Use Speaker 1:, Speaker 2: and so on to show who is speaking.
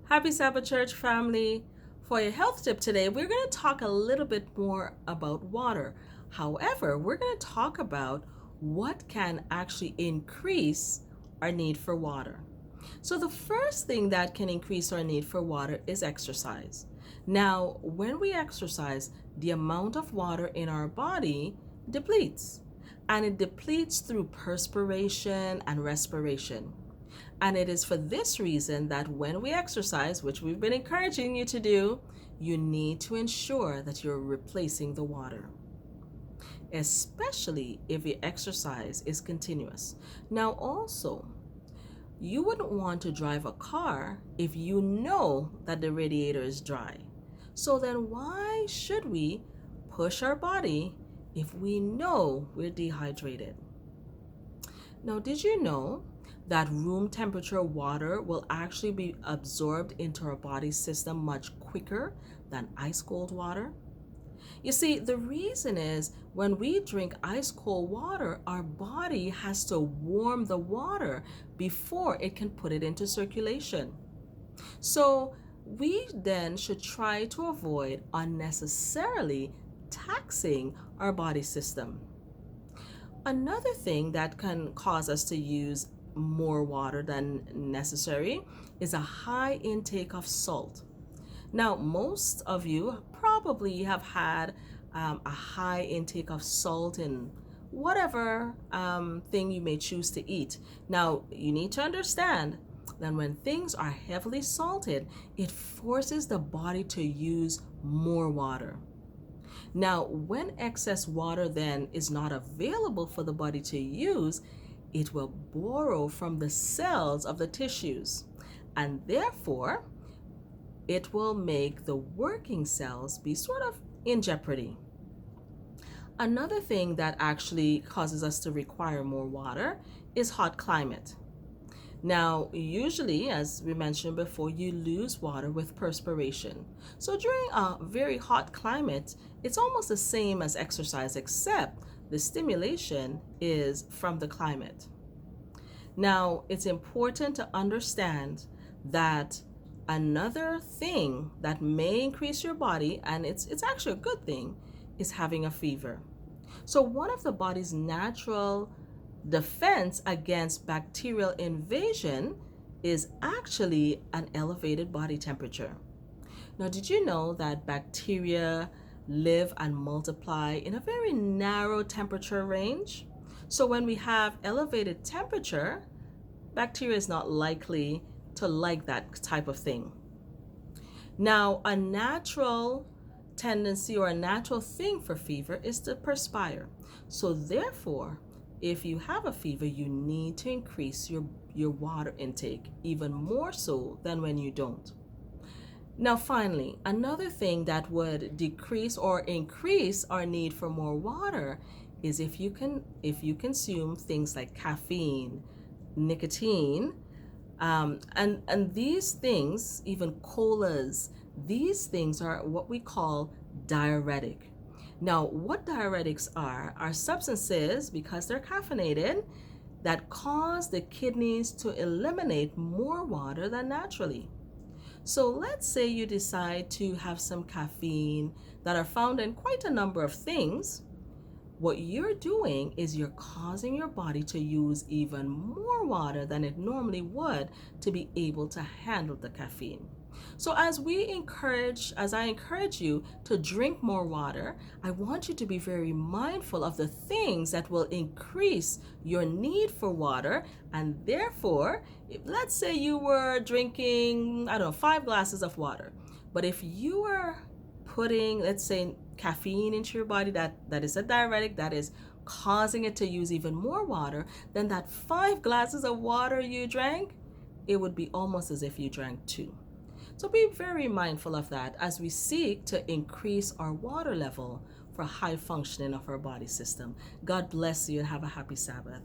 Speaker 1: Happy Sabbath Church family. For your health tip today, we're going to talk a little bit more about water. However, we're going to talk about what can actually increase our need for water. So, the first thing that can increase our need for water is exercise. Now, when we exercise, the amount of water in our body depletes, and it depletes through perspiration and respiration. And it is for this reason that when we exercise, which we've been encouraging you to do, you need to ensure that you're replacing the water, especially if your exercise is continuous. Now, also, you wouldn't want to drive a car if you know that the radiator is dry. So then why should we push our body if we know we're dehydrated? Now, did you know that room temperature water will actually be absorbed into our body system much quicker than ice cold water? You see, the reason is when we drink ice cold water, our body has to warm the water before it can put it into circulation. So, we then should try to avoid unnecessarily taxing our body system. Another thing that can cause us to use more water than necessary is a high intake of salt. Now, most of you probably have had a high intake of salt in whatever thing you may choose to eat. Now, you need to understand that when things are heavily salted, it forces the body to use more water. Now, when excess water then is not available for the body to use, it will borrow from the cells of the tissues, and therefore it will make the working cells be sort of in jeopardy. Another thing that actually causes us to require more water is hot climate. Now, usually, as we mentioned before, you lose water with perspiration. So during a very hot climate, it's almost the same as exercise, except the stimulation is from the climate. Now, it's important to understand that another thing that may increase your body, and it's actually a good thing, is having a fever. So one of the body's natural defense against bacterial invasion is actually an elevated body temperature. Now, did you know that bacteria live and multiply in a very narrow temperature range? So when we have elevated temperature, bacteria is not likely to like that type of thing. Now, a natural tendency or a natural thing for fever is to perspire. So therefore, if you have a fever, you need to increase your water intake even more so than when you don't. Now, finally, another thing that would decrease or increase our need for more water is if you consume things like caffeine, nicotine, and these things, even colas, these things are what we call diuretic. Now, what diuretics are substances, because they're caffeinated, that cause the kidneys to eliminate more water than naturally. So let's say you decide to have some caffeine that are found in quite a number of things. What you're doing is you're causing your body to use even more water than it normally would to be able to handle the caffeine. So as I encourage you to drink more water, I want you to be very mindful of the things that will increase your need for water. And therefore, let's say you were drinking, I don't know, 5 glasses of water. But if you were putting, let's say, caffeine into your body that is a diuretic, that is causing it to use even more water, then that 5 glasses of water you drank, it would be almost as if you drank two. So be very mindful of that as we seek to increase our water level for high functioning of our body system. God bless you and have a happy Sabbath.